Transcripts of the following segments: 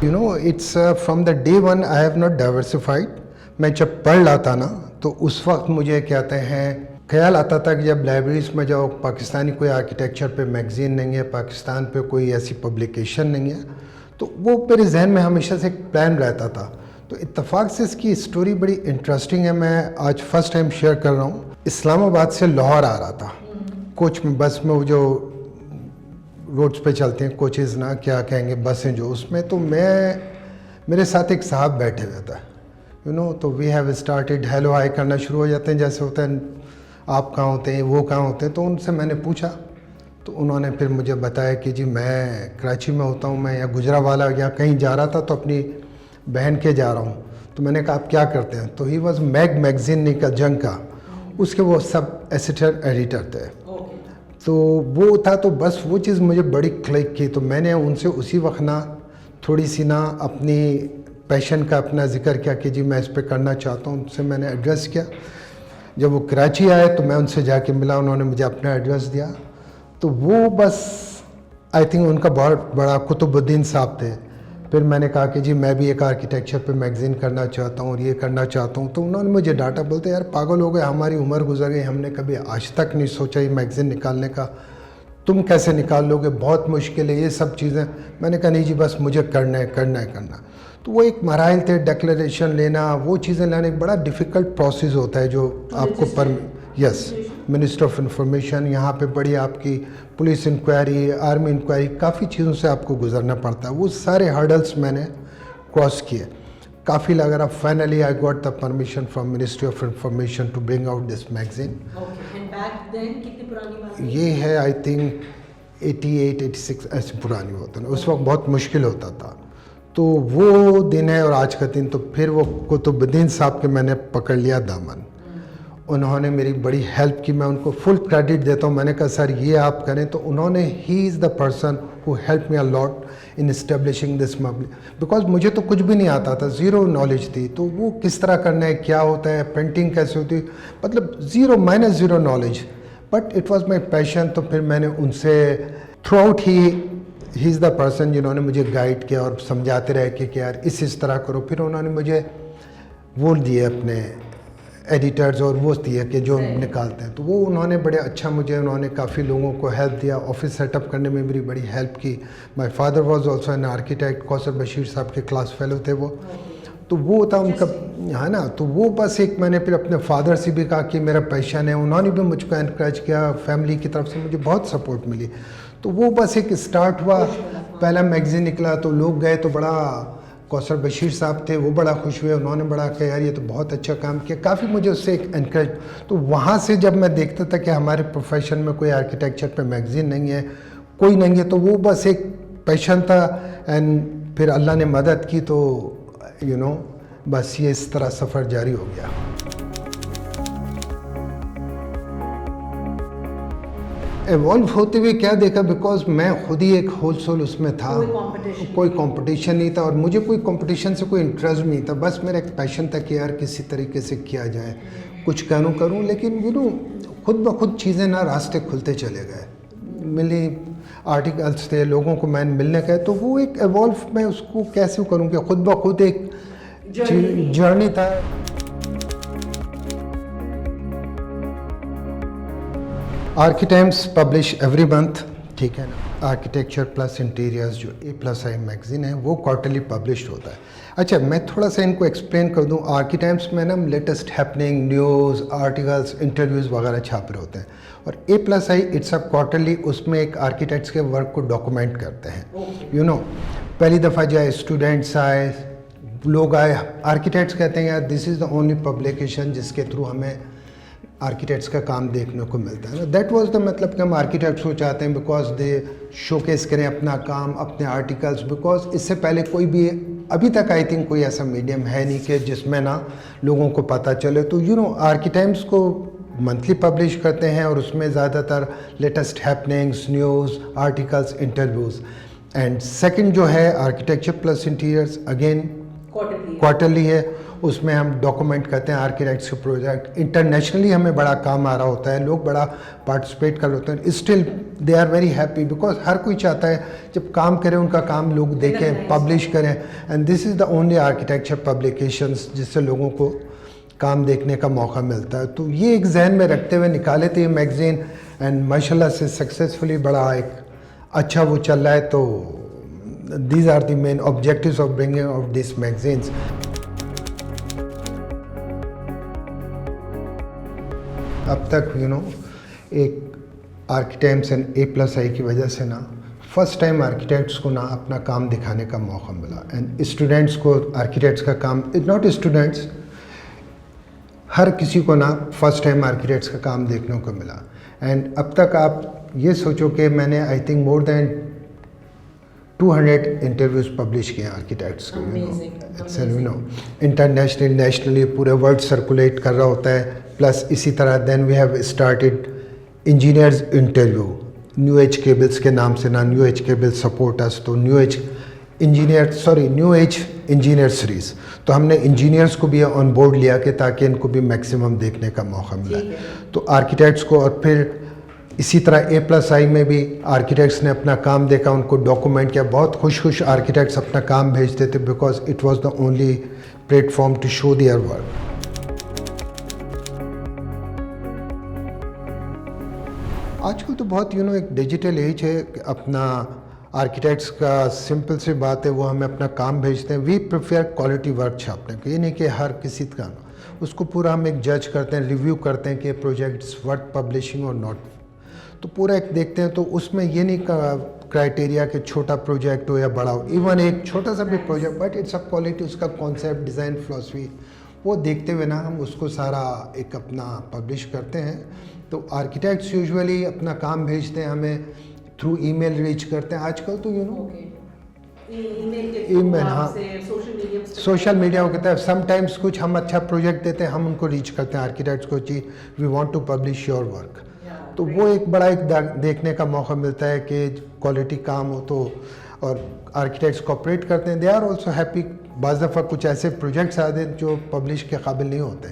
You know it's from the day one I have not diversified. मैं जब पढ़ रहा था ना तो उस वक्त मुझे कहते हैं ख्याल आता था कि जब लाइब्रेरीज में जाओ पाकिस्तानी कोई आर्किटेक्चर पे मैगज़ीन नहीं है, पाकिस्तान पे कोई ऐसी पब्लिकेशन नहीं है, तो वो मेरे जहन में हमेशा से एक प्लान रहता था। तो इत्तेफाक से इसकी स्टोरी बड़ी इंटरेस्टिंग है, मैं आज फर्स्ट टाइम शेयर कर रहा हूँ। इस्लामाबाद से लाहौर आ रहा था कोच में, बस में, वो जो रोड्स पे चलते हैं कोचेज़ ना क्या कहेंगे, बसें जो, उसमें तो मैं, मेरे साथ एक साहब बैठे हुए थे, यू नो, तो we have started hello hi करना शुरू हो जाते हैं, जैसे होता है आप कहाँ होते हैं, वो कहाँ होते हैं। तो उनसे मैंने पूछा तो उन्होंने फिर मुझे बताया कि जी मैं कराची में होता हूँ, मैं या गुजरावाला या कहीं जा रहा था तो अपनी बहन के जा रहा हूँ। तो मैंने कहा आप क्या करते हैं? तो ही वॉज मैगज़ीन निकल जंग का, उसके वो सब एडिटर थे। तो वो था, तो बस वो चीज़ मुझे बड़ी क्लिक की। तो मैंने उनसे उसी वक्त ना थोड़ी सी ना अपनी पैशन का अपना जिक्र किया कि जी मैं इस पर करना चाहता हूँ। उनसे मैंने एड्रेस किया। जब वो कराची आए तो मैं उनसे जाके मिला, उन्होंने मुझे अपना एड्रेस दिया। तो वो बस आई थिंक उनका बहुत बड़ा कुतुबुद्दीन साहब थे। फिर मैंने कहा कि जी मैं भी एक आर्किटेक्चर पे मैगज़ीन करना चाहता हूँ और ये करना चाहता हूँ। तो उन्होंने मुझे डांटा, बोलते यार पागल हो गए, हमारी उम्र गुजर गई, हमने कभी आज तक नहीं सोचा ये मैगज़ीन निकालने का, तुम कैसे निकाल लोगे, बहुत मुश्किल है ये सब चीज़ें। मैंने कहा नहीं जी बस मुझे करना है करना है करना। तो वो एक मराइल थे, डिक्लेरेशन लेना, वो चीज़ें लाने, एक बड़ा डिफ़िकल्ट प्रोसेस होता है जो आपको यस, मिनिस्टर ऑफ इंफॉर्मेशन, यहाँ पे बड़ी आपकी पुलिस इंक्वायरी, आर्मी इंक्वायरी, काफ़ी चीज़ों से आपको गुजरना पड़ता है। वो सारे हर्डल्स मैंने क्रॉस किए, काफ़ी लगा रहा। Finally I got the permission from ministry of information to bring out this magazine. ये है आई थिंक 88-86 ऐसी पुरानी होता है, उस वक्त बहुत मुश्किल होता था। तो वो दिन है और आज का दिन। तो फिर वो कुतुबुद्दीन साहब के मैंने पकड़ लिया दामन, उन्होंने मेरी बड़ी हेल्प की, मैं उनको फुल क्रेडिट देता हूँ। मैंने कहा सर ये आप करें, तो उन्होंने ही is the person who help me a lot in establishing this मबली, बिकॉज मुझे तो कुछ भी नहीं आता था, ज़ीरो नॉलेज थी। तो वो किस तरह करना है, क्या होता है, पेंटिंग कैसे होती है, मतलब -0 knowledge, but it was my passion. तो फिर मैंने उनसे through out he is the person जिन्होंने मुझे गाइड किया और समझाते रहे कि यार इस तरह करो। फिर उन्होंने मुझे वो दिए अपने एडिटर्स और वो दिए कि जो निकालते हैं, तो वो उन्होंने बड़े अच्छा, मुझे उन्होंने काफ़ी लोगों को हेल्प दिया। ऑफिस सेटअप करने में मेरी बड़ी हेल्प की। My father was also an architect, Kausar Bashir साहब के क्लास फेलो थे वो। तो वो था उनका, है ना। तो वो बस एक, मैंने फिर अपने फादर से भी कहा कि मेरा पैशन है, उन्होंने भी मुझको इनकरेज किया, फैमिली की तरफ से मुझे बहुत सपोर्ट मिली। तो वो बस एक स्टार्ट हुआ। पहला मैगज़ीन निकला तो लोग गए तो बड़ा, कौसर बशीर साहब थे वो बड़ा खुश हुए, उन्होंने बड़ा कहा यार ये तो बहुत अच्छा काम किया, काफ़ी मुझे उससे एक इनकरेज। तो वहाँ से जब मैं देखता था कि हमारे प्रोफेशन में कोई आर्किटेक्चर पे मैगज़ीन नहीं है, कोई नहीं है, तो वो बस एक पैशन था। एंड फिर अल्लाह ने मदद की, तो यू नो बस ये इस तरह सफ़र जारी हो गया। एवॉल्व होते हुए क्या देखा, बिकॉज मैं खुद ही एक होलसेल उसमें था, कोई कंपटीशन नहीं था और मुझे कोई कंपटीशन से कोई इंटरेस्ट नहीं था। बस मेरा एक पैशन था कि यार किसी तरीके से किया जाए, कुछ करूँ। लेकिन यू नो खुद ब खुद चीज़ें ना रास्ते खुलते चले गए, मिली आर्टिकल्स थे, लोगों को मैं मिलने गए, तो वो एक एवॉल्व, मैं उसको कैसे करूँ कि खुद ब खुद एक जर्नी था। आर्किटाइम्स पब्लिश एवरी मंथ, ठीक है ना। आर्किटेक्चर प्लस इंटीरियर्स जो A+I मैगज़ीन है वो क्वार्टरली पब्लिश होता है। अच्छा, मैं थोड़ा सा इनको एक्सप्लेन कर दूं। आर्किटाइम्स में ना latest happening, news, articles, interviews वगैरह छाप रहे होते हैं, और A+I इट्स अ क्वार्टरली, उसमें एक आर्किटेक्ट्स के वर्क को डॉक्यूमेंट करते हैं। यू नो पहली दफ़ा जाए स्टूडेंट्स आए, लोग आए, आर्किटेक्ट्स कहते हैं यार this is the only publication जिसके थ्रू हमें आर्किटेक्ट्स का काम देखने को मिलता है ना। दैट वाज द मतलब कि हम आर्किटेक्ट्स को चाहते हैं बिकॉज दे शोकेस करें अपना काम, अपने आर्टिकल्स, बिकॉज इससे पहले कोई भी अभी तक आई थिंक कोई ऐसा मीडियम है नहीं कि जिसमें ना लोगों को पता चले। तो यू नो आर्किटाइम्स को मंथली पब्लिश करते हैं और उसमें ज़्यादातर latest happenings, news, articles, interviews. And second जो है architecture plus interiors, again quarterly है, उसमें हम डॉक्यूमेंट करते हैं आर्किटेक्ट्स के प्रोजेक्ट। इंटरनेशनली हमें बड़ा काम आ रहा होता है, लोग बड़ा पार्टिसिपेट कर रहे होते हैं। Still they are very happy because हर कोई चाहता है जब काम करें उनका काम लोग देखें, पब्लिश करें। And this is the only architecture publications जिससे लोगों को काम देखने का मौका मिलता है। तो ये एक जहन में रखते हुए निकाले थे ये मैगज़ीन, एंड माशाल्लाह से सक्सेसफुली बड़ा एक अच्छा वो चल रहा है। तो these are the main objectives of bringing out these magazines. अब तक एक आर्किटेक्ट्स एंड A+I की वजह से ना फर्स्ट टाइम आर्किटेक्ट्स को ना अपना काम दिखाने का मौका मिला, एंड स्टूडेंट्स को आर्किटेक्ट्स का काम, नॉट स्टूडेंट्स, हर किसी को ना फर्स्ट टाइम आर्किटेक्ट्स का काम देखने को मिला। एंड अब तक आप ये सोचो कि मैंने I think more than 200 interviews publish किए आर्किटेक्ट्स को, इंटरनेशनल नेशनली पूरे वर्ल्ड सर्कुलेट कर रहा होता है। प्लस इसी तरह then we have started engineers interview, new age cables के नाम से ना, new age cable support us, तो न्यू एज इंजीनियर सीरीज़। तो हमने इंजीनियर्स को भी ऑन बोर्ड लिया कि ताकि इनको भी मैक्सिमम देखने का मौका मिला। तो आर्किटेक्ट्स को, और फिर इसी तरह A+I में भी आर्किटेक्ट्स ने अपना काम देखा, उनको डॉक्यूमेंट किया। बहुत खुश आर्किटेक्ट्स अपना काम भेजते थे because it was the only platform to show their work. आजकल तो बहुत एक डिजिटल एज है, अपना आर्किटेक्ट्स का सिंपल सी बात है, वो हमें अपना काम भेजते हैं। वी प्रेफर क्वालिटी वर्क छापने को, ये नहीं कि हर किसी का, उसको पूरा हम एक जज करते हैं, रिव्यू करते हैं कि प्रोजेक्ट इज वर्थ पब्लिशिंग और नॉट। तो पूरा एक देखते हैं, तो उसमें ये नहीं क्राइटेरिया कि छोटा प्रोजेक्ट हो या बड़ा हो, इवन एक छोटा सा भी project, but it's a quality, उसका कॉन्सेप्ट, डिज़ाइन, फिलॉसफी, वो देखते हुए ना हम उसको सारा एक अपना पब्लिश करते हैं। तो आर्किटेक्ट्स यूजुअली अपना काम भेजते हैं हमें थ्रू ईमेल, रीच करते हैं। आजकल तो ईमेल, हाँ, सोशल मीडिया हो कहता है। समटाइम्स कुछ हम अच्छा प्रोजेक्ट देते हैं, हम उनको रीच करते हैं आर्किटेक्ट्स को, जी we want to publish your work. तो वो एक बड़ा एक देखने का मौका मिलता है कि क्वालिटी काम हो तो, और आर्किटेक्ट्स कोऑपरेट करते हैं, दे आर ऑल्सो हैप्पी। बाज़ दफ़ा कुछ ऐसे प्रोजेक्ट्स आते हैं जो पब्लिश के काबिल नहीं होते,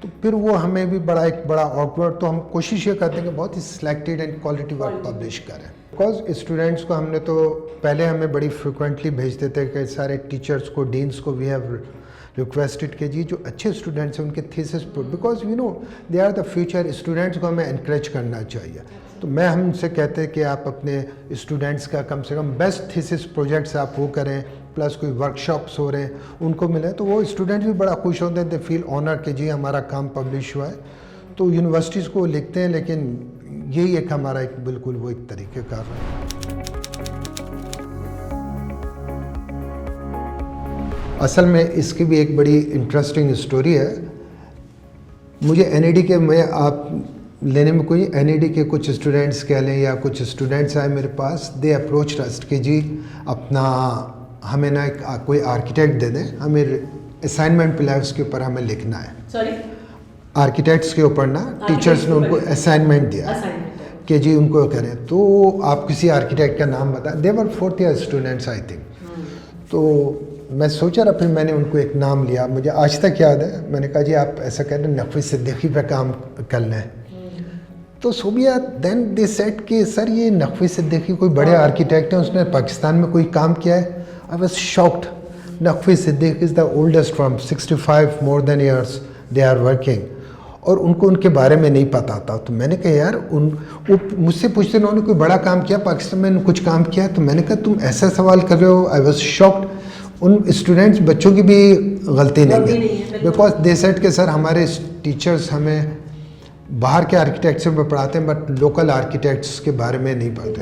तो फिर वो हमें भी बड़ा ऑकवर्ड, तो हम कोशिश ये करते हैं कि बहुत ही selected and quality work publish करें। बिकॉज स्टूडेंट्स को हमने तो पहले हमें बड़ी फ्रिक्वेंटली भेजते थे कि सारे टीचर्स को, डीन्स को वी हैव रिक्वेस्टेड के जी जो अच्छे स्टूडेंट्स हैं उनके थीसिस, because they are the future, students को हमें इनक्रेज करना चाहिए। तो मैं हमसे कहते हैं कि आप अपने स्टूडेंट्स का कम से कम बेस्ट थीसिस प्रोजेक्ट्स आप वो करें, प्लस कोई वर्कशॉप्स हो रहे हैं उनको मिले, तो वो स्टूडेंट्स भी बड़ा खुश होते हैं, दे फील ऑनर कि जी हमारा काम पब्लिश हुआ है। तो यूनिवर्सिटीज़ को लिखते हैं, लेकिन यही एक हमारा एक बिल्कुल वो एक तरीक़ेकार है। असल में इसकी भी एक बड़ी इंटरेस्टिंग स्टोरी है। मुझे NED के, मैं आप लेने में कोई NED के कुछ स्टूडेंट्स कह लें या कुछ स्टूडेंट्स आए मेरे पास, दे अप्रोच ट्रस्ट कि जी अपना हमें ना एक कोई आर्किटेक्ट दे दें, हमें असाइनमेंट मिला है, उसके ऊपर हमें लिखना है। सॉरी, आर्किटेक्ट्स के ऊपर ना टीचर्स ने उनको असाइनमेंट दिया कि जी उनको करें, तो आप किसी आर्किटेक्ट का नाम बता। दे वर 4th year students I think. तो मैं सोचा रहा, फिर मैंने उनको एक नाम लिया, मुझे आज तक याद है। मैंने कहा जी आप ऐसा कह रहे हैं नकवी सिद्दीकी पे काम कर लें। तो सोबिया देन दे सेड कि सर ये नकवी सिद्दीकी कोई बड़े आर्किटेक्ट हैं, उसने पाकिस्तान में कोई काम किया है। I was shocked. Naqvi Siddiqui is the oldest from 65 more than years they are working, और उनको उनके बारे में नहीं पता था। तो मैंने कहा यार वो मुझसे पूछते उन्होंने कोई बड़ा काम किया पाकिस्तान में, कुछ काम किया? तो मैंने कहा तुम ऐसा सवाल कर रहे हो। आई वाज शॉक्ड। उन स्टूडेंट्स बच्चों की भी गलती नहीं है, बिकॉज दे सेड के सर हमारे टीचर्स हमें बाहर के आर्किटेक्चर में पढ़ाते हैं बट लोकल आर्किटेक्ट्स के बारे में नहीं पढ़ते,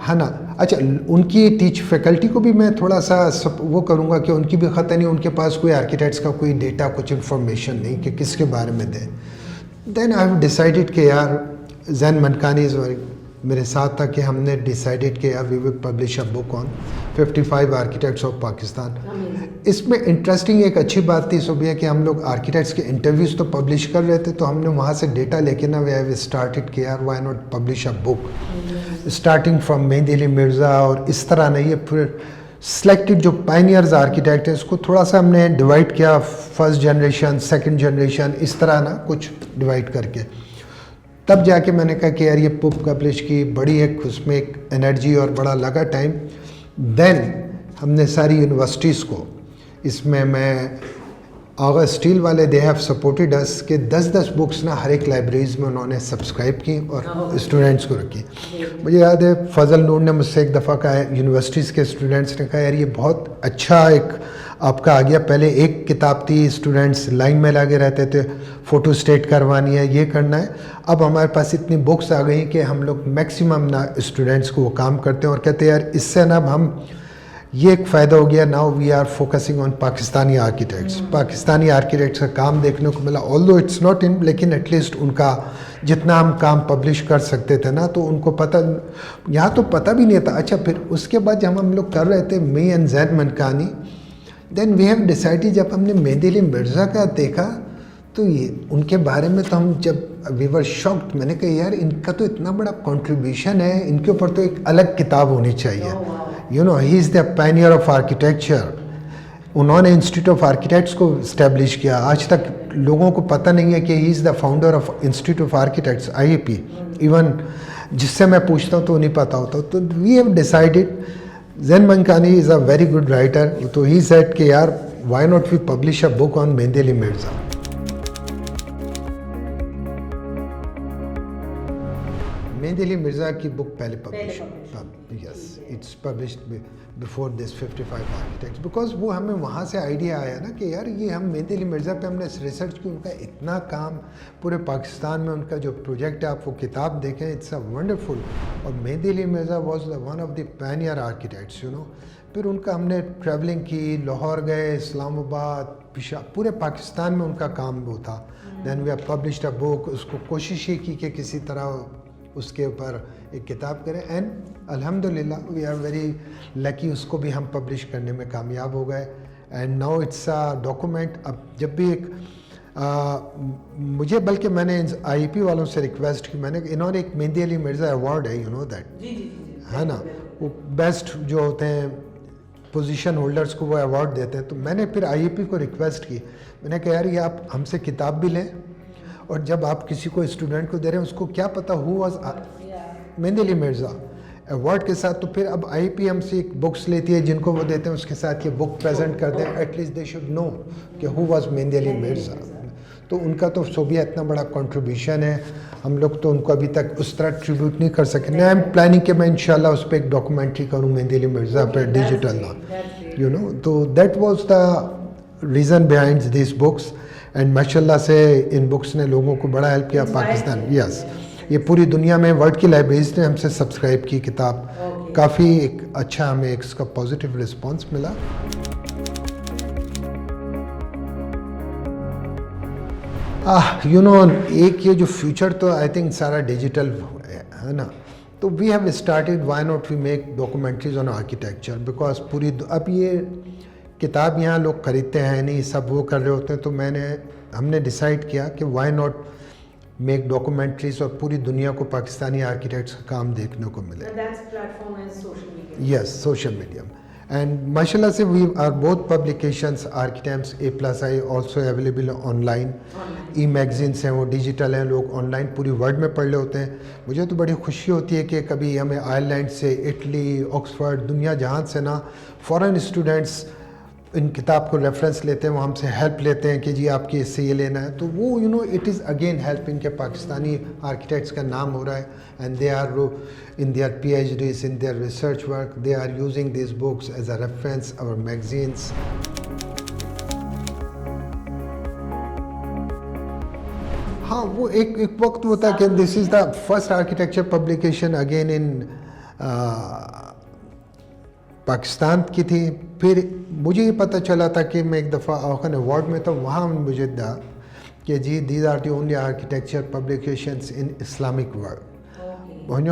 है ना। अच्छा, उनकी फैकल्टी को भी मैं थोड़ा सा वो करूँगा कि उनकी भी ख़त नहीं, उनके पास कोई आर्किटेक्ट्स का कोई डेटा, कुछ इन्फॉर्मेशन नहीं कि किसके बारे में दें। देन आई हैव डिसाइडेड कि यार जैन मनकानी मेरे साथ था कि हमने डिसाइडेड किया we will publish a book on 55 architects of Pakistan. इसमें इंटरेस्टिंग एक अच्छी बात थी सुबह कि हम लोग आर्किटेक्ट्स के इंटरव्यूज़ तो पब्लिश कर रहे थे, तो हमने वहाँ से डेटा लेके ना वी हैव स्टार्टेड किया why not publish a book starting from mehndi Ali Mirza, और इस तरह नहीं है। फिर सिलेक्टेड जो पाइनियर्स आर्किटेक्ट है इसको थोड़ा सा हमने डिवाइड किया, फर्स्ट जनरेशन, सेकंड जनरेशन, इस तरह ना कुछ डिवाइड करके तब जाके मैंने कहा कि यार ये बुक पब्लिश की, बड़ी एक उसमें एक एनर्जी और बड़ा लगा टाइम। देन हमने सारी यूनिवर्सिटीज़ को, इसमें मैं आगा स्टील वाले दे हैव सपोर्टेड अस के 10-10 बुक्स ना हर एक लाइब्रेरीज में उन्होंने सब्सक्राइब की और स्टूडेंट्स को रखी। मुझे याद है फजल नूर ने मुझसे एक दफ़ा कहा, यूनिवर्सिटीज़ के स्टूडेंट्स ने कहा यार ये बहुत अच्छा एक आपका आ गया, पहले एक किताब थी, स्टूडेंट्स लाइन में लगे रहते थे, फ़ोटो स्टेट करवानी है, ये करना है, अब हमारे पास इतनी बुक्स आ गई कि हम लोग मैक्सिमम ना स्टूडेंट्स को वो काम करते हैं और कहते हैं यार इससे ना अब हम, ये एक फ़ायदा हो गया, now we are focusing on Pakistani architects. Pakistani architects का काम देखने को मिला, ऑल्दो इट्स नॉट इन, लेकिन एटलीस्ट उनका जितना हम काम पब्लिश कर सकते थे ना, तो उनको पता, यहाँ तो पता भी नहीं था। अच्छा, फिर उसके बाद जब हम लोग कर रहे थे me and Zaid Mankani, then we have decided, जब हमने मेहदी अली मिर्ज़ा का देखा तो ये उनके बारे में तो हम जब वी वर शॉक्ड, मैंने कहा यार इनका तो इतना बड़ा कंट्रीब्यूशन है, इनके ऊपर तो एक अलग किताब होनी चाहिए। You know, he is the pioneer of architecture. उन्होंने इंस्टीट्यूट ऑफ आर्किटेक्ट्स को इस्टेब्लिश किया। आज तक लोगों को पता नहीं है कि he is the founder of institute of architects IAP। Even जिससे मैं पूछता हूँ तो नहीं पता होता। तो we have decided, Jain Mankani is a very good writer, तो ही सेड कि यार why not we publish a book on Mehdi Ali Mirza. Mehdi Ali Mirza की बुक पहले publish, yes, it's published before this 55 architects, because वो हमें वहाँ से आइडिया आया ना कि यार ये हम मेहदी अली मिर्ज़ा पे हमने रिसर्च की, उनका इतना काम पूरे पाकिस्तान में, उनका जो प्रोजेक्ट है आप वो किताब देखें, इट्स अ वंडरफुल। और Mehdi Ali Mirza was one of the pioneer architects, you know. फिर उनका हमने ट्रैवलिंग की, लाहौर गए, इस्लामाबाद, पूरे पाकिस्तान में उनका काम वो था। Then we have published a book, उसको कोशिश ही की कि किसी तरह उसके ऊपर एक किताब करें, एंड अल्हम्दुलिल्लाह वी आर वेरी लकी, उसको भी हम पब्लिश करने में कामयाब हो गए। And now it's a document. अब जब भी एक मुझे, बल्कि मैंने IAP वालों से रिक्वेस्ट की, मैंने, इन्होंने एक मेहदी अली मिर्ज़ा अवार्ड है, यू नो दैट, है ना, वो बेस्ट जो होते हैं पोजीशन होल्डर्स को वो अवार्ड देते हैं। तो मैंने फिर IAP को रिक्वेस्ट की, मैंने कहा यार ये आप हमसे किताब भी लें, और जब आप किसी को स्टूडेंट को दे रहे हैं उसको क्या पता who was Mehdi Ali Mirza award के साथ। तो फिर अब IAP हमसे एक बुक्स लेती है, जिनको वो देते हैं उसके साथ ये बुक प्रेजेंट करते हैं, एटलीस्ट दे शुड नो कि हु वाज मेहदी अली मिर्ज़ा। तो उनका तो सोबिया इतना बड़ा कंट्रीब्यूशन है, हम लोग तो उनको अभी तक उस तरह ट्रिब्यूट नहीं कर सके। मैं आई एम प्लानिंग कि मैं इंशाल्लाह उस पर एक डॉक्यूमेंट्री करूँ मेहदी अली मिर्ज़ा पर, डिजिटल ना, यू नो। तो that was the reason behind this books, and माशाल्लाह से इन बुक्स ने लोगों को बड़ा हेल्प किया पाकिस्तान। यस, ये पूरी दुनिया में वर्ल्ड की लाइब्रेरीज ने हमसे सब्सक्राइब की किताब, काफ़ी एक अच्छा हमें इसका पॉजिटिव रिस्पांस मिला। यू नो, एक ये जो फ्यूचर तो आई थिंक सारा डिजिटल है ना, तो we have started, why not we make documentaries on architecture, because पूरी अब ये किताब यहाँ लोग खरीदते हैं नहीं, सब वो कर रहे होते हैं। तो हमने डिसाइड किया कि व्हाई नॉट मेक डॉक्यूमेंट्रीज और पूरी दुनिया को पाकिस्तानी आर्किटेक्ट्स का काम देखने को मिले। Yes, social media. एंड माशाल्लाह से we are both publications, architects A+I also available online, e magazines हैं, वो डिजिटल हैं, लोग ऑनलाइन पूरी वर्ल्ड में पढ़ रहे होते हैं। मुझे तो बड़ी खुशी होती है कि कभी हमें आयरलैंड से, इटली, ऑक्सफर्ड, दुनिया जहाँ से ना फॉरेन स्टूडेंट्स इन किताब को रेफरेंस लेते हैं, वो हमसे हेल्प लेते हैं कि जी आपकी इससे ये लेना है। तो वो you know it is again help, इनके पाकिस्तानी आर्किटेक्ट्स का नाम हो रहा है, and they are in their PhDs, in their research work, they are using this books as a reference, our magazines. हाँ, वो एक वक्त होता है कि this is the first architecture publication again in Pakistan की थी। फिर मुझे ये पता चला था कि मैं एक दफ़ा आखन अवार्ड में था, वहाँ मुझे दा कि जी these are the only architecture publications in Islamic world.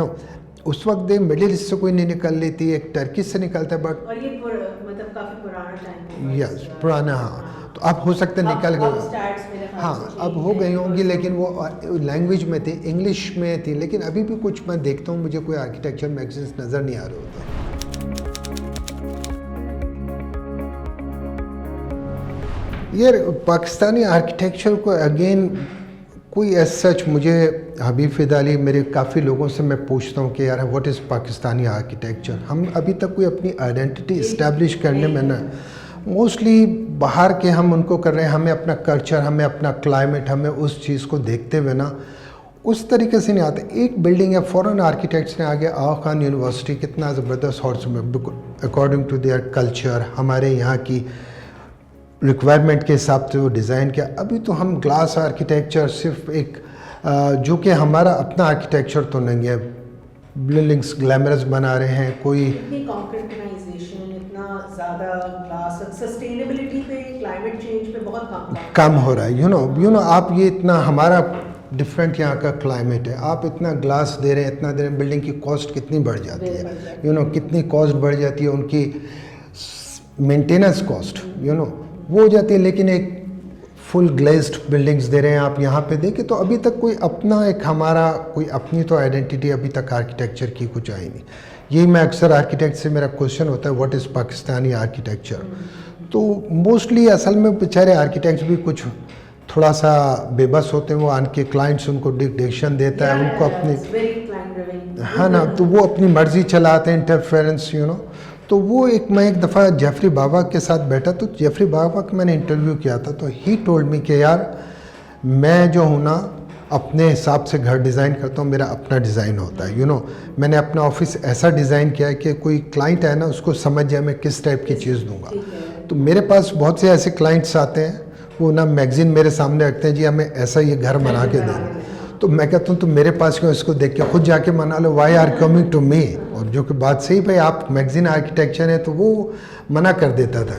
उस वक्त दे मिडिल ईस्ट से कोई नहीं निकल रही थी, एक टर्की से निकलता है, बट और ये मतलब काफ़ी पुराना टाइम है। यस, पुराना, हाँ। तो अब हो सकता है निकल गए, हाँ अब हो गई होंगी, लेकिन वो लैंग्वेज में थी, इंग्लिश में थी। लेकिन अभी भी कुछ मैं देखता हूँ, मुझे कोई आर्किटेक्चर मैगजीन्स नज़र नहीं आ रहे होते। यार पाकिस्तानी आर्किटेक्चर को अगेन कोई एज सच मुझे हबीब फ़िदा अली मेरे काफ़ी लोगों से मैं पूछता हूँ कि यार व्हाट इज़ पाकिस्तानी आर्किटेक्चर, हम अभी तक कोई अपनी आइडेंटिटी इस्टेब्लिश करने में ना, मोस्टली बाहर के हम उनको कर रहे हैं, हमें अपना कल्चर, हमें अपना क्लाइमेट, हमें उस चीज़ को देखते हुए ना उस तरीके से नहीं आते। एक बिल्डिंग है, फॉरेन आर्किटेक्ट्स ने आगे आगा खान यूनिवर्सिटी कितना ज़बरदस्त हाउस में अकॉर्डिंग टू देयर कल्चर, हमारे यहाँ की रिक्वायरमेंट के हिसाब से वो डिज़ाइन किया। अभी तो हम ग्लास आर्किटेक्चर सिर्फ एक जो कि हमारा अपना आर्किटेक्चर तो नहीं है, बिल्डिंग्स ग्लैमरस बना रहे हैं, कोई इतनी कॉन्क्रीटाइजेशन, इतना ज़्यादा ग्लास, सस्टेनेबिलिटी पे, क्लाइमेट चेंज पे बहुत कम हो रहा है। यू नो आप ये इतना हमारा डिफरेंट यहाँ का क्लाइमेट है, आप इतना ग्लास दे रहे हैं, इतना दे रहे हैं, बिल्डिंग की कॉस्ट कितनी बढ़ जाती है, कितनी कॉस्ट बढ़ जाती है, उनकी मेंटेनेंस कॉस्ट वो हो जाती है। लेकिन एक फुल ग्लेज्ड बिल्डिंग्स दे रहे हैं आप यहाँ पे देखें, तो अभी तक कोई अपना एक हमारा कोई अपनी तो आइडेंटिटी अभी तक आर्किटेक्चर की कुछ आई नहीं। यही मैं अक्सर आर्किटेक्ट से मेरा क्वेश्चन होता है व्हाट इज़ पाकिस्तानी आर्किटेक्चर। तो मोस्टली असल में बेचारे आर्किटेक्ट्स भी कुछ थोड़ा सा बेबस होते हैं, वो आन के क्लाइंट्स उनको डिक्टेशन देता है, उनको अपनी हाँ ना, तो वो अपनी मर्ज़ी चलाते हैं, इंटरफेरेंस तो वो मैं एक दफ़ा जेफरी बाबा के साथ बैठा, तो जेफरी बाबा का मैंने इंटरव्यू किया था, तो ही टोल्ड मी कि यार मैं जो हूँ ना अपने हिसाब से घर डिज़ाइन करता हूँ, मेरा अपना डिज़ाइन होता है। मैंने अपना ऑफिस ऐसा डिज़ाइन किया है कि कोई क्लाइंट है ना उसको समझ जाए मैं किस टाइप की चीज़ दूंगा। तो मेरे पास बहुत से ऐसे क्लाइंट्स आते हैं, वो ना मैगज़ीन मेरे सामने रखते हैं, जी हमें ऐसा ये घर बना के देना। तो मैं कहता हूँ तुम मेरे पास क्यों, इसको देख के खुद जाके बना लो, why are coming to me. और जो कि बात सही भाई, आप मैगज़ीन आर्किटेक्चर है, तो वो मना कर देता था।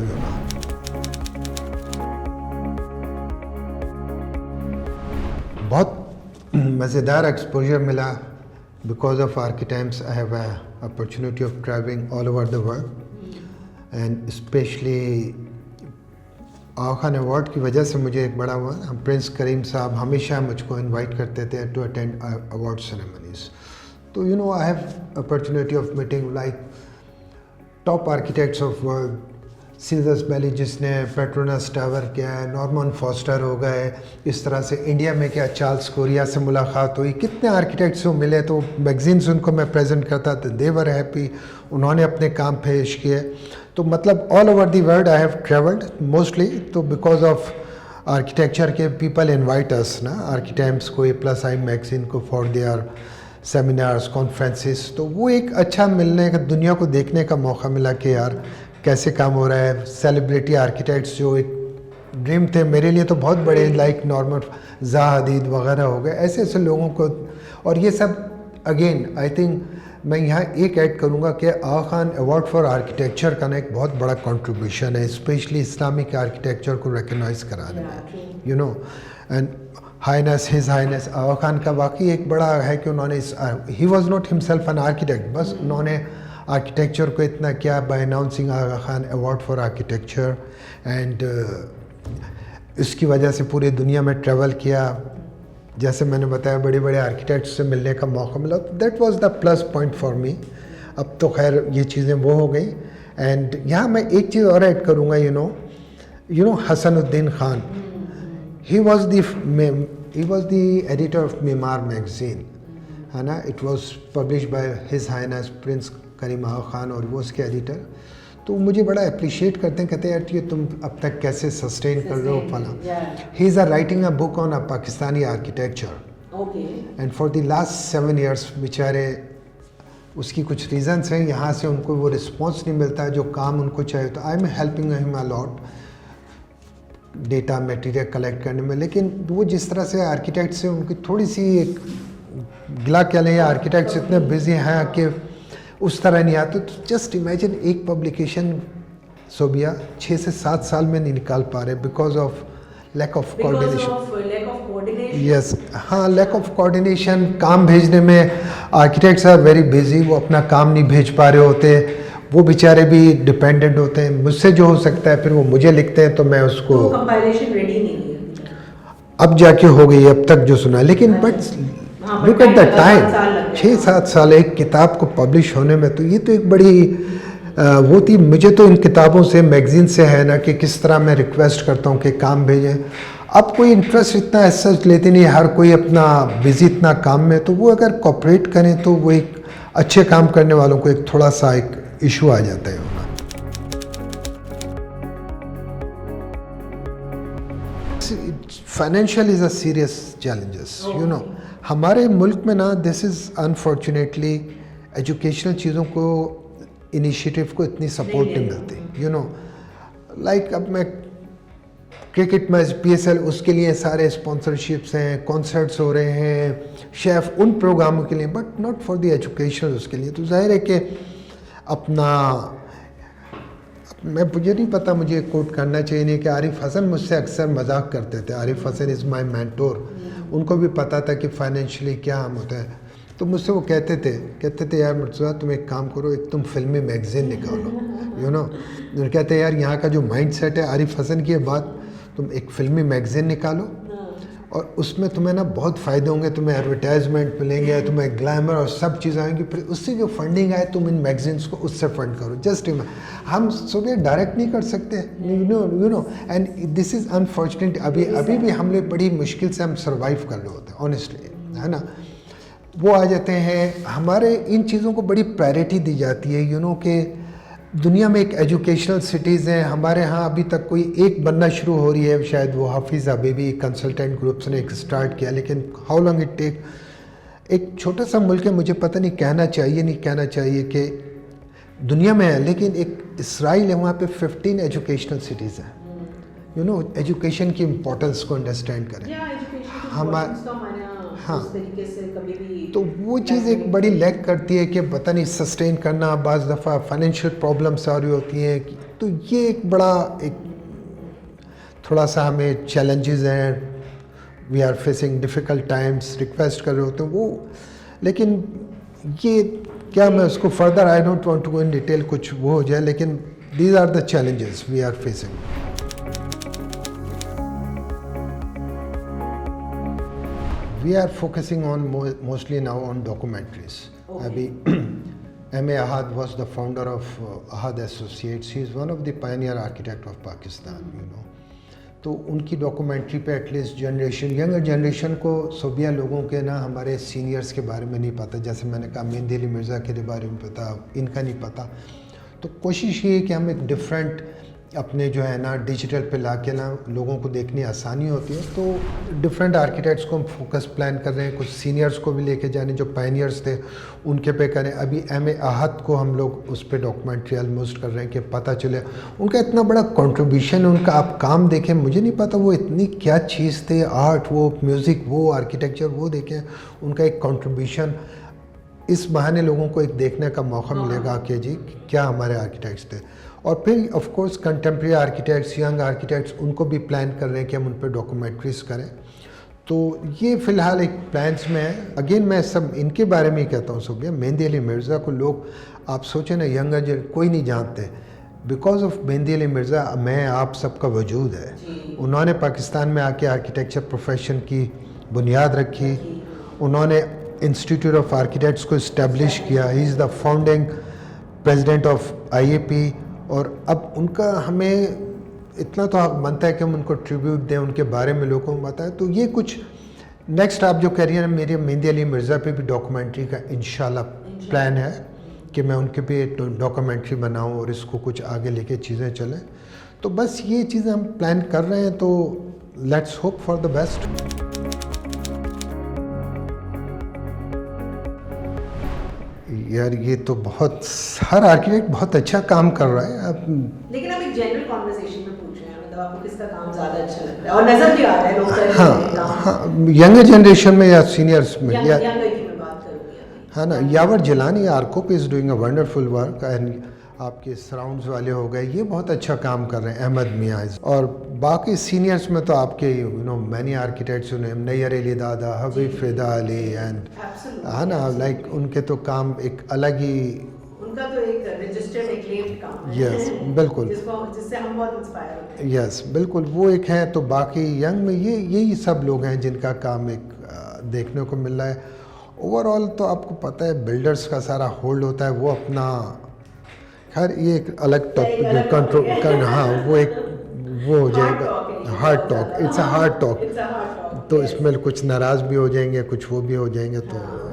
बहुत मज़ेदार एक्सपोजर मिला because of architects. I have opportunity of travelling all over the world and specially Aga Khan award की वजह से मुझे एक बड़ा हुआ। हम प्रिंस करीम साहब हमेशा मुझको इनवाइट करते थे टू अटेंड अवार्ड सेरेमनीज। तो I have opportunity of meeting like top architects of world, Cesar Pelli जिसने पेट्रोनस टावर किया है, नॉर्मन फॉस्टर हो गए, इस तरह से इंडिया में क्या चार्ल्स कोरिया से मुलाकात हुई, कितने आर्किटेक्ट्स को मिले। तो मैगजीन्स उनको मैं प्रेजेंट करता था, दे वर हैप्पी, उन्होंने अपने काम पेश किए। तो मतलब all over the world I have travelled mostly. तो बिकॉज ऑफ आर्किटेक्चर के पीपल इनवाइट अस ना, आर्किटेक्ट्स को, +I मैगजीन को फॉर देयर सेमिनार्स, कॉन्फ्रेंसेस। तो वो एक अच्छा मिलने का, दुनिया को देखने का मौका मिला कि यार कैसे काम हो रहा है। सेलिब्रिटी आर्किटेक्ट्स जो एक ड्रीम थे मेरे लिए तो बहुत बड़े, लाइक नॉर्मन ज़ा हदीद वगैरह हो गए, ऐसे ऐसे लोगों को। और ये सब अगेन आई थिंक मैं यहाँ एक ऐड करूँगा कि Aga Khan award for architecture का ना एक बहुत बड़ा कंट्रीब्यूशन है, स्पेशली इस्लामिक आर्किटेक्चर को रिकग्नाइज कराने में। And highness, his highness Aga Khan का वाकई एक बड़ा है कि उन्होंने ही was not himself an architect, बस उन्होंने आर्किटेक्चर को इतना किया by announcing Aga Khan award for architecture. And इसकी वजह से पूरी दुनिया में ट्रैवल किया, जैसे मैंने बताया बड़े बड़े आर्किटेक्ट्स से मिलने का मौका मिला। That was the plus point for me. अब तो खैर ये चीज़ें वो हो गई। एंड यहाँ मैं एक चीज़ और ऐड करूँगा, you know Hasanuddin Khan, he was the editor of Mimar magazine, है ना। It was publish by his highness prince Karim Aga Khan, और वो उसके एडिटर। तो मुझे बड़ा अप्रिशिएट करते हैं, कहते हैं यार ये तुम अब तक कैसे सस्टेन कर रहे हो फला। He is writing a book on a Pakistani architecture and for the last 7 years बेचारे, उसकी कुछ रीज़न्स हैं, यहाँ से उनको वो रिस्पॉन्स नहीं मिलता है जो काम उनको चाहिए। तो I am helping him a lot data material collect करने में। लेकिन वो जिस तरह से आर्किटेक्ट से उनकी थोड़ी सी एक गिला कह लें, आर्किटेक्ट्स इतने बिजी हैं कि उस तरह नहीं आते। तो जस्ट इमेजिन एक पब्लिकेशन सोबिया 6 से 7 साल में नहीं निकाल पा रहे because of lack of coordination. Yes, हाँ, लैक ऑफ कोऑर्डिनेशन। काम भेजने में आर्किटेक्ट्स आर वेरी बिजी, वो अपना काम नहीं भेज पा रहे होते, वो बेचारे भी डिपेंडेंट होते हैं। मुझसे जो हो सकता है फिर वो मुझे लिखते हैं, तो मैं उसको तो कंपाइलेशन रेडी नहीं है, अब जाके हो गई अब तक जो सुना। लेकिन but look at the time, 6-7 साल एक किताब को पब्लिश होने में, तो ये तो एक बड़ी वो थी, मुझे तो इन किताबों से मैगज़ीन से है ना कि किस तरह मैं रिक्वेस्ट करता हूँ कि काम भेजें। अब कोई इंटरेस्ट इतना ऐसा लेते नहीं, हर कोई अपना बिज़ी इतना काम में, तो वो अगर कॉपरेट करें तो वो एक अच्छे काम करने वालों को एक थोड़ा सा एक इशू आ जाता है। Financial is a serious challenges, you know. हमारे मुल्क में ना दिस इज़ अनफॉर्चुनेटली एजुकेशनल चीज़ों को, इनिशिएटिव को इतनी सपोर्ट नहीं मिलती, यू नो। लाइक अब मैं क्रिकेट मैच PSL, उसके लिए सारे स्पॉन्सरशिप्स हैं, कॉन्सर्ट्स हो रहे हैं, शेफ उन प्रोग्रामों के लिए, but not for the educational उसके लिए। तो जाहिर है कि अपना, मैं मुझे नहीं पता मुझे कोट करना चाहिए नहीं कि आरिफ हसन मुझसे अक्सर मजाक करते थे। Arif Hasan is my mentor, उनको भी पता था कि फाइनेंशियली क्या हम होता है। तो मुझसे वो कहते थे यार मुर्तज़ा तुम एक काम करो, एक तुम फिल्मी मैगज़ीन निकालो, यू नो। वो कहते यार यहाँ का जो माइंड सेट है, आरिफ हसन की बात, तुम एक फिल्मी मैगज़ीन निकालो और उसमें तुम्हें ना बहुत फ़ायदे होंगे, तुम्हें एडवर्टाइजमेंट मिलेंगे, तुम्हें ग्लैमर और सब चीज़ें आएंगी, फिर उससे जो फंडिंग आए तुम इन मैगजीन्स को उससे फंड करो। जस्ट हम सुबह डायरेक्ट नहीं कर सकते, you know, and this is unfortunate. अभी भी हम लोग बड़ी मुश्किल से हम सर्वाइव कर रहे होते हैं, ऑनेस्टली, है ना। वो आ जाते हैं, हमारे इन चीज़ों को बड़ी प्रायोरिटी दी जाती है, यू नो, कि दुनिया में एक एजुकेशनल सिटीज़ हैं। हमारे यहाँ अभी तक कोई एक बनना शुरू हो रही है, शायद वो हाफिज़ हबीबी कंसल्टेंट ग्रुप्स ने एक स्टार्ट किया, लेकिन हाउ लॉन्ग इट टेक। एक छोटा सा मुल्क है, मुझे पता नहीं कहना चाहिए कि दुनिया में है, लेकिन एक इसराइल है, वहाँ पे 15 एजुकेशनल सिटीज़ हैं, यू नो। एजुकेशन की इम्पोर्टेंस को अंडरस्टैंड करें। हाँ, तो वो चीज़ एक बड़ी लैक करती है कि पता नहीं सस्टेन करना, बाज़ दफ़ा फाइनेंशियल प्रॉब्लम्स आ रही होती हैं, तो ये एक बड़ा एक थोड़ा सा हमें चैलेंजेस हैं। We are facing difficult times, request कर रहे होते हैं वो, लेकिन ये क्या, मैं उसको further I don't want to go in detail, कुछ वो हो जाए, लेकिन these are the challenges we are facing. We are focusing on mostly now on documentaries. Abhi, M.A. Ahad was the founder of Ahad Associates. He is one of the pioneer architect of Pakistan, you know. तो उनकी documentary पे at least younger generation को, सोबिया लोगों के ना, हमारे seniors के बारे में नहीं पता। जैसे मैंने कहा, मेहंदी अली मिर्ज़ा के बारे में पता, इनका नहीं पता। तो कोशिश ये है कि हम एक डिफरेंट अपने जो है ना डिजिटल पे ला के ना लोगों को देखनी आसानी होती है। तो डिफरेंट आर्किटेक्ट्स को हम फोकस प्लान कर रहे हैं, कुछ सीनियर्स को भी लेके जाने जो पायनियर्स थे उनके पे करें। अभी M.A. आहद को हम लोग उस पर डॉक्यूमेंट्री ऑलमोस्ट कर रहे हैं कि पता चले उनका इतना बड़ा कंट्रीब्यूशन है। उनका आप काम देखें, मुझे नहीं पता वो इतनी क्या चीज़ थे, आर्ट, वो म्यूज़िक, वो आर्किटेक्चर, वो देखें उनका एक कंट्रीब्यूशन। इस बहाने लोगों को एक देखने का मौका मिलेगा कि जी क्या हमारे आर्किटेक्ट्स थे। और फिर of course contemporary architects, young architects, उनको भी प्लान कर रहे हैं कि हम उन पर डॉक्यूमेंट्रीज करें। तो ये फ़िलहाल एक प्लान्स में है। अगेन मैं सब इनके बारे में ही कहता हूँ। सुबह मेहंदी अली मिर्ज़ा को लोग, आप सोचें ना, यंगर कोई नहीं जानते। बिकॉज ऑफ मेहंदी अली मिर्ज़ा मैं आप सबका वजूद है। उन्होंने पाकिस्तान में आके आर्किटेक्चर प्रोफेशन की बुनियाद रखी। उन्होंने इंस्टीट्यूट ऑफ आर्किटेक्ट्स को इस्टेब्लिश किया। ही is the founding president of IAP। और अब उनका हमें इतना तो आप बनता है कि हम उनको ट्रिब्यूट दें, उनके बारे में लोगों को बताएं। तो ये कुछ नेक्स्ट आप जो कह रही हैं ना, मेरे मेहंदी अली मिर्ज़ा पे भी डॉक्यूमेंट्री का इंशाल्लाह प्लान है कि मैं उनके पे डॉक्यूमेंट्री बनाऊं और इसको कुछ आगे लेके चीज़ें चलें। तो बस ये चीज़ें हम प्लान कर रहे हैं, तो let's hope for the best. यार ये तो बहुत, हर आर्किटेक्ट बहुत अच्छा काम कर रहा है। अब लेकिन हम एक जनरल कॉन्वर्सेशन में पूछ रहे हैं, मतलब आपको किसका काम ज़्यादा अच्छा लगता है और नज़र भी आ रहा है लोग कर रहे हैं। हाँ, यंगर जनरेशन में या सीनियर्स में, या यंगर की मैं बात करूँगी। हाँ ना, Yawar Jilani Arcop is doing a wonderful work. And आपके सराउंड्स वाले हो गए, ये बहुत अच्छा काम कर रहे हैं। अहमद मियाँ और बाकी सीनियर्स में तो आपके you know many architects, Nayyar Ali Dada, Habib फिदा अली एंड, है ना, लाइक उनके तो काम एक अलग ही, उनका तो एक रजिस्टर्ड एक्लेम्ड काम है। यस बिल्कुल, जिससे हम बहुत इंस्पायर होते हैं। यस बिल्कुल, वो एक है। तो बाकी यंग में यही सब लोग हैं जिनका काम एक देखने को मिल रहा है। ओवरऑल तो आपको पता है बिल्डर्स का सारा होल्ड होता है, वो अपना खैर ये एक अलग एक टॉपिक अलग कंट्रोल topic है। कर, हाँ वो एक वो हो Hard जाएगा, talk है ये हार्ड बहुत टॉक, ज़्यादा। It's a hard talk. It's a hard talk, तो yes. इसमें कुछ नाराज़ भी हो जाएंगे, कुछ वो भी हो जाएंगे, तो हाँ।